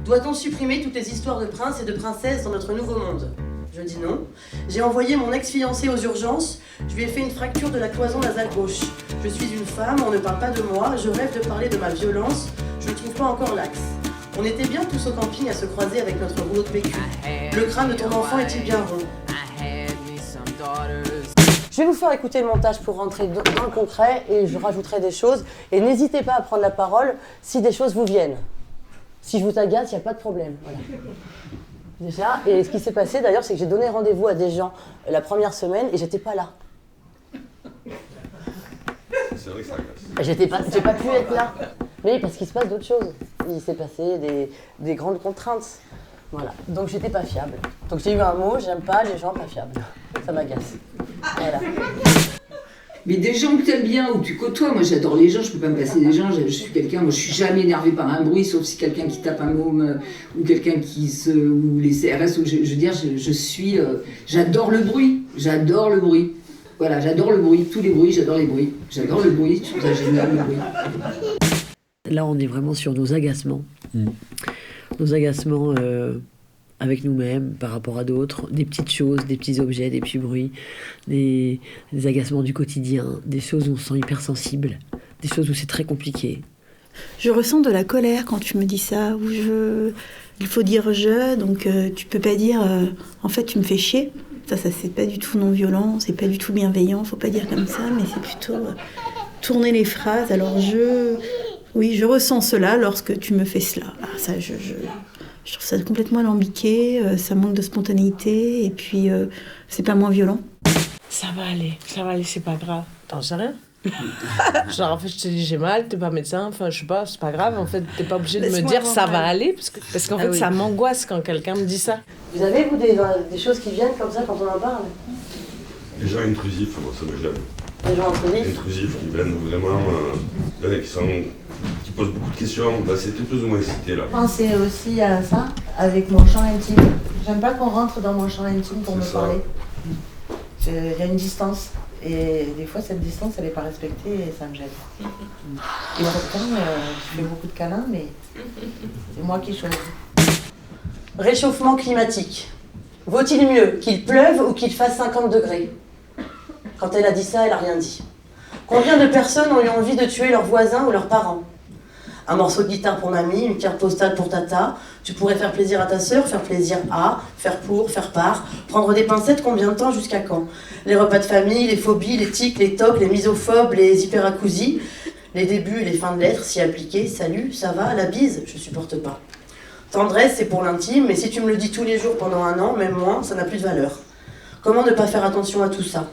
Doit-on supprimer toutes les histoires de princes et de princesses dans notre nouveau monde? Je dis non. J'ai envoyé mon ex-fiancé aux urgences, je lui ai fait une fracture de la cloison nasale gauche. Je suis une femme, on ne parle pas de moi, je rêve de parler de ma violence, je ne trouve pas encore l'axe. On était bien tous au camping à se croiser avec notre rouleau de PQ. Le crâne de ton enfant est-il bien rond? Je vais vous faire écouter le montage pour rentrer dans le concret et je rajouterai des choses. Et n'hésitez pas à prendre la parole si des choses vous viennent. Si je vous agace, il n'y a pas de problème. Voilà. Déjà, et ce qui s'est passé d'ailleurs, c'est que j'ai donné rendez-vous à des gens la première semaine et j'étais pas là. C'est vrai que ça agace. J'ai pas pu être là. Mais parce qu'il se passe d'autres choses. Il s'est passé des grandes contraintes. Voilà. Donc j'étais pas fiable. Donc j'ai eu un mot, j'aime pas les gens pas fiables. Ça m'agace. Voilà. Mais des gens que t'aimes bien ou que tu côtoies, moi j'adore les gens, je peux pas me passer des gens, je suis quelqu'un, moi je suis jamais énervée par un bruit, sauf si quelqu'un qui tape un môme ou quelqu'un ou les CRS, ou je veux dire, je suis, j'adore le bruit. Voilà, j'adore le bruit, tous les bruits, j'adore les bruits. J'adore le bruit, je trouve ça génial le bruit. Là on est vraiment sur nos agacements. Nos agacements avec nous-mêmes, par rapport à d'autres, des petites choses, des petits objets, des petits bruits, des agacements du quotidien, des choses où on se sent hypersensible, des choses où c'est très compliqué. Je ressens de la colère quand tu me dis ça, il faut dire je, donc tu peux pas dire en fait tu me fais chier. Ça c'est pas du tout non violent, c'est pas du tout bienveillant, faut pas dire comme ça, mais c'est plutôt tourner les phrases. Alors oui, je ressens cela lorsque tu me fais cela. Alors ça, je trouve ça complètement alambiqué, ça manque de spontanéité, et puis c'est pas moins violent. Ça va aller, c'est pas grave. T'en sais rien. Genre, en fait, je te dis j'ai mal, t'es pas médecin, enfin, je sais pas, c'est pas grave, en fait, t'es pas obligé de me dire ça va aller, parce qu'en fait, ça m'angoisse quand quelqu'un me dit ça. Vous avez, vous, des choses qui viennent comme ça quand on en parle? Les gens intrusifs, moi ça me gêne. Les gens intrusifs? Intrusifs, qui viennent vraiment, qui posent beaucoup de questions, bah, c'était plus ou moins cité là. Pensez aussi à ça avec mon champ intime. J'aime pas qu'on rentre dans mon champ intime pour me parler. Il y a une distance. Et des fois, cette distance, elle n'est pas respectée et ça me gêne. Et pourtant, je fais beaucoup de câlins, mais c'est moi qui choisis. Réchauffement climatique. Vaut-il mieux qu'il pleuve ou qu'il fasse 50 degrés? Quand elle a dit ça, elle n'a rien dit. Combien de personnes ont eu envie de tuer leurs voisins ou leurs parents? Un morceau de guitare pour mamie, une carte postale pour tata. Tu pourrais faire plaisir à ta sœur, faire plaisir à, faire pour, faire part. Prendre des pincettes, combien de temps, jusqu'à quand? Les repas de famille, les phobies, les tics, les tocs, les misophobes, les hyperacousies. Les débuts et les fins de lettres, si appliqués. Salut, ça va, la bise, je supporte pas. Tendresse, c'est pour l'intime, mais si tu me le dis tous les jours pendant un an, même moins, ça n'a plus de valeur. Comment ne pas faire attention à tout ça?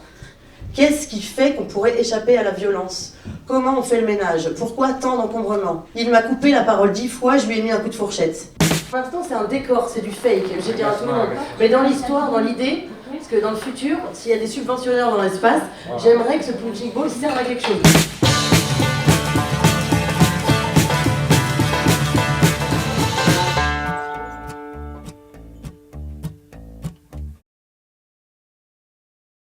Qu'est-ce qui fait qu'on pourrait échapper à la violence? Comment on fait le ménage? Pourquoi tant d'encombrement? Il m'a coupé la parole 10 fois, je lui ai mis un coup de fourchette. Pour l'instant, c'est un décor, c'est du fake, je dirais à tout le monde. Mais dans l'histoire, dans l'idée, parce que dans le futur, s'il y a des subventionneurs dans l'espace, j'aimerais que ce punching ball serve à quelque chose.